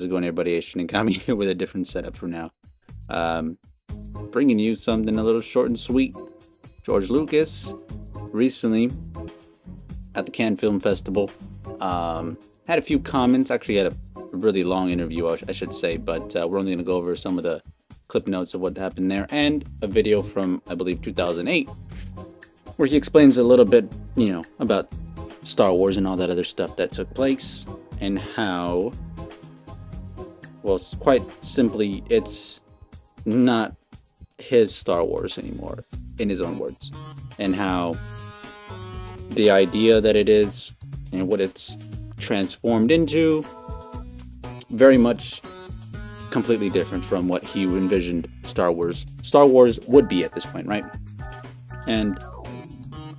it going, everybody? Asian and Kami here with a different setup for now. Bringing you something a little short and sweet. George Lucas recently at the Cannes Film Festival had a few comments. Actually, had a really long interview, I should say, but we're only going to go over some of the clip notes of what happened there and a video from, I believe, 2008, where he explains a little bit, about Star Wars and all that other stuff that took place and how, well, quite simply, it's not his Star Wars anymore, in his own words, and how the idea that it is and what it's transformed into very much completely different from what he envisioned Star Wars would be at this point, right? And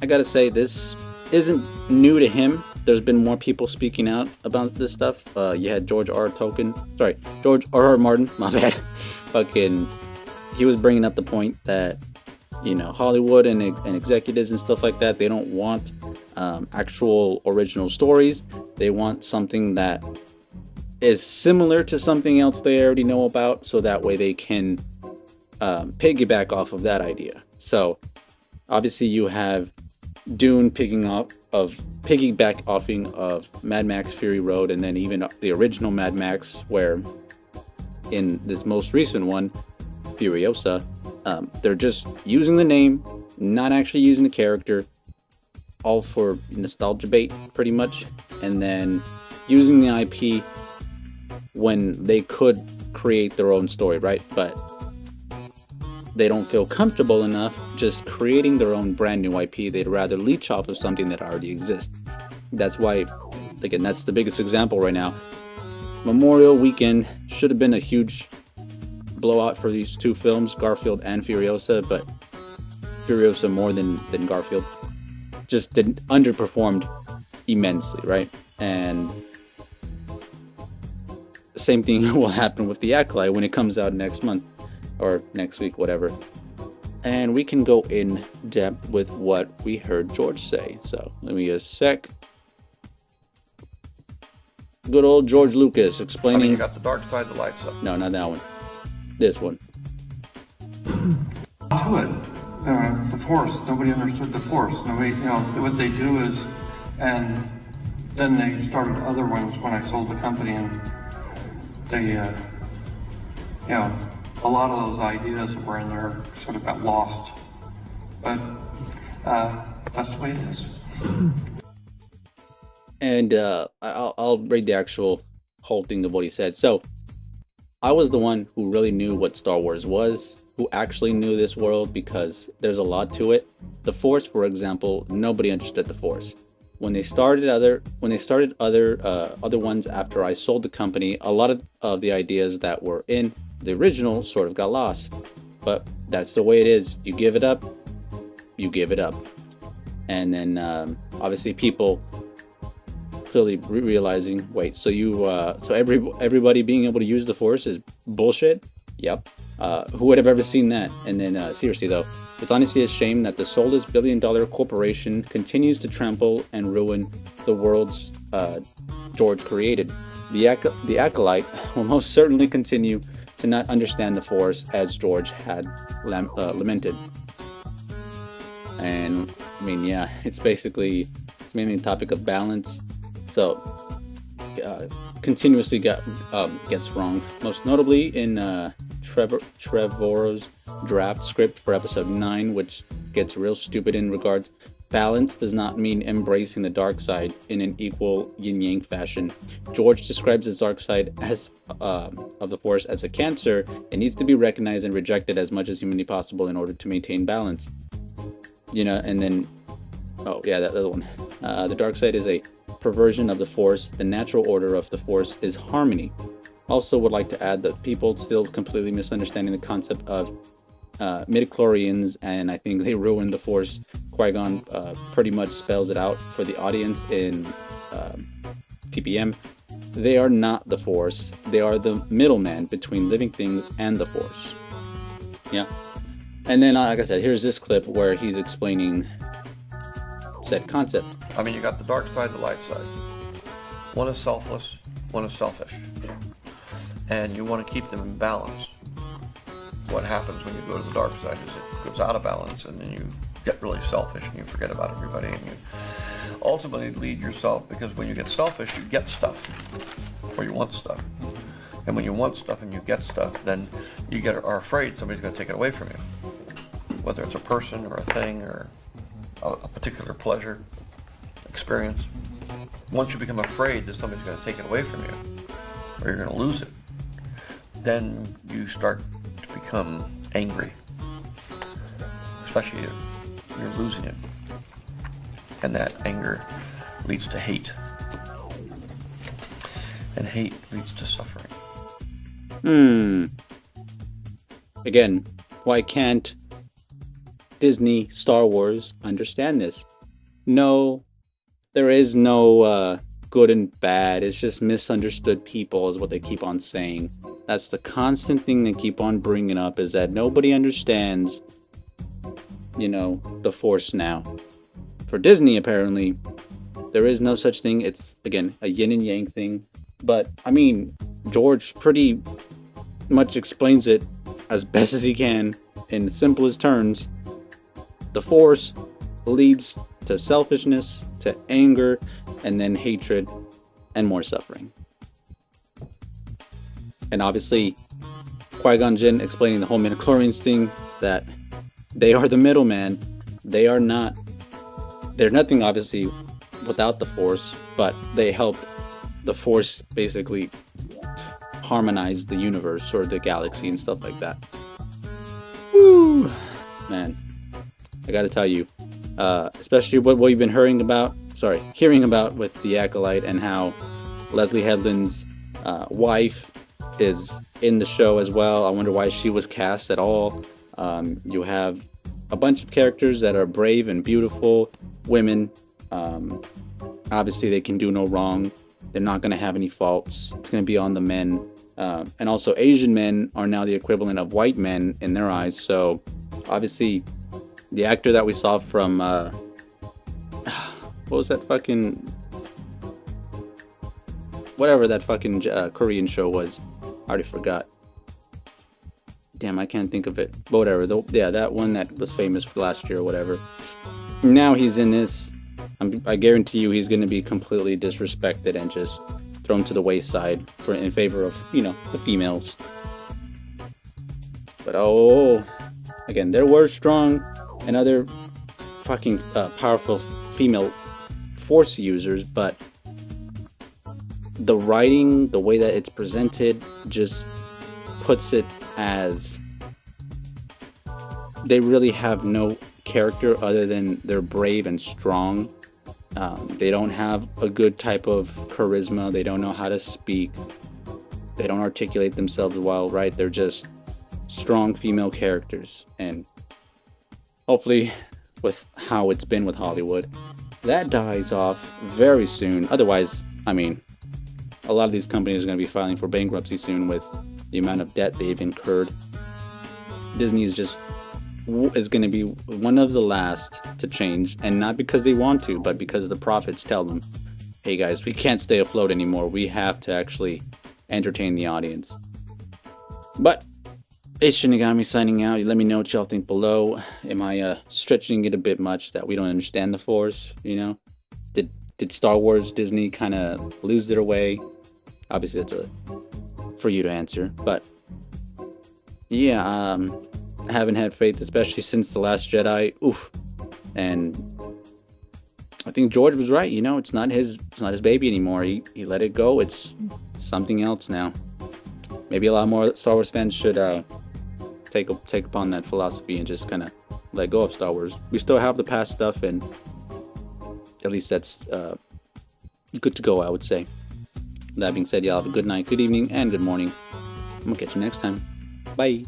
I gotta say, this isn't new to him. There's been more people speaking out about this stuff. You had George R.R. Martin, my bad. He was bringing up the point that, Hollywood and executives and stuff like that, they don't want actual original stories. They want something that is similar to something else they already know about, so that way they can piggyback off of that idea. So obviously you have Dune piggyback offing of Mad Max Fury Road, and then even the original Mad Max, where in this most recent one, Furiosa, they're just using the name, not actually using the character, all for nostalgia bait pretty much, and then using the IP when they could create their own story, right? But they don't feel comfortable enough just creating their own brand new IP. They'd rather leech off of something that already exists. That's why, again, that's the biggest example right now. Memorial Weekend should have been a huge blowout for these two films, Garfield and Furiosa, but Furiosa more than Garfield just underperformed immensely, right? And the same thing will happen with The Acolyte when it comes out next month or next week, whatever. And we can go in depth with what we heard George say. So let me a sec. Good old George Lucas explaining. You got the dark side, the light side. No, not that one. This one. To it, the Force. Nobody understood the Force. Nobody, what they do is, and then they started other ones when I sold the company, and they, a lot of those ideas that were in there sort of got lost. But that's the way it is. And I'll read the actual whole thing of what he said. So, I was the one who really knew what Star Wars was, who actually knew this world, because there's a lot to it. The Force, for example, nobody understood the Force. When they started other ones after I sold the company, a lot of the ideas that were in the original sort of got lost. But that's the way it is. You give it up, you give it up. And then obviously people clearly realizing, wait, so everybody being able to use the Force is bullshit? Yep. Who would have ever seen that? And then seriously though, it's honestly a shame that the soulless billion-dollar corporation continues to trample and ruin the worlds George created. The Acolyte will most certainly continue to not understand the Force, as George had lamented. And I mean, yeah, it's mainly a topic of balance. So continuously gets wrong, most notably in Trevorrow's draft script for episode 9, which gets real stupid in regards. Balance does not mean embracing the dark side in an equal yin-yang fashion. George describes the dark side as of the Force as a cancer. It needs to be recognized and rejected as much as humanly possible in order to maintain balance. And then, that other one. The dark side is a perversion of the Force. The natural order of the Force is harmony. Also would like to add that people still completely misunderstanding the concept of midichlorians, and I think they ruined the Force. Qui-Gon pretty much spells it out for the audience in TPM. They are not the Force. They are the middleman between living things and the Force. Yeah. And then, like I said, here's this clip where he's explaining said concept. You got the dark side, the light side. One is selfless, one is selfish. and you want to keep them in balance. What happens when you go to the dark side is it goes out of balance, and then you get really selfish and you forget about everybody, and you ultimately lead yourself, because when you get selfish, you get stuff, or you want stuff. And when you want stuff and you get stuff, then you are afraid somebody's going to take it away from you, whether it's a person or a thing or a particular pleasure, experience. Once you become afraid that somebody's going to take it away from you, or you're going to lose it, then you start to become angry, especially if you're losing it. And that anger leads to hate. And hate leads to suffering. Again, why can't Disney, Star Wars understand this? No, there is no good and bad. It's just misunderstood people is what they keep on saying. That's the constant thing they keep on bringing up, is that nobody understands, the Force now. For Disney, apparently, there is no such thing. It's, again, a yin and yang thing. But, I mean, George pretty much explains it as best as he can in the simplest terms. The Force leads to selfishness, to anger, and then hatred, and more suffering. And obviously, Qui-Gon Jinn explaining the whole midichlorians thing, that they are the middleman. They're nothing, obviously, without the Force, but they help the Force basically harmonize the universe or the galaxy and stuff like that. Woo! Man, I gotta tell you, especially what we've been hearing about with the Acolyte, and how Leslie Headland's wife is in the show as well. I wonder why she was cast at all. You have a bunch of characters that are brave and beautiful women. Obviously, they can do no wrong. They're not going to have any faults. It's going to be on the men. And also, Asian men are now the equivalent of white men in their eyes. So, obviously, the actor that we saw from... what was that fucking... whatever that fucking Korean show was. I already forgot. Damn, I can't think of it. But whatever. Yeah, that one that was famous for last year or whatever. Now he's in this. I guarantee you he's going to be completely disrespected and just thrown to the wayside in favor of, the females. But again, there were strong and other fucking powerful female Force users, but the writing, the way that it's presented, just puts it as they really have no character other than they're brave and strong. They don't have a good type of charisma. They don't know how to speak. They don't articulate themselves well, right? They're just strong female characters. And hopefully, with how it's been with Hollywood, that dies off very soon. Otherwise, I mean, a lot of these companies are going to be filing for bankruptcy soon with the amount of debt they've incurred. Disney is going to be one of the last to change, and not because they want to, but because the profits tell them, hey guys, we can't stay afloat anymore. We have to actually entertain the audience. But it's Shinigami signing out. Let me know what y'all think below. Am I stretching it a bit much that we don't understand the Force? Did Star Wars, Disney kind of lose their way? Obviously, that's for you to answer. But yeah, I haven't had faith, especially since The Last Jedi. Oof. And I think George was right. It's not his baby anymore. He let it go. It's something else now. Maybe a lot more Star Wars fans should take upon that philosophy and just kind of let go of Star Wars. We still have the past stuff, and at least that's good to go, I would say. That being said, y'all have a good night, good evening, and good morning. I'm gonna catch you next time. Bye.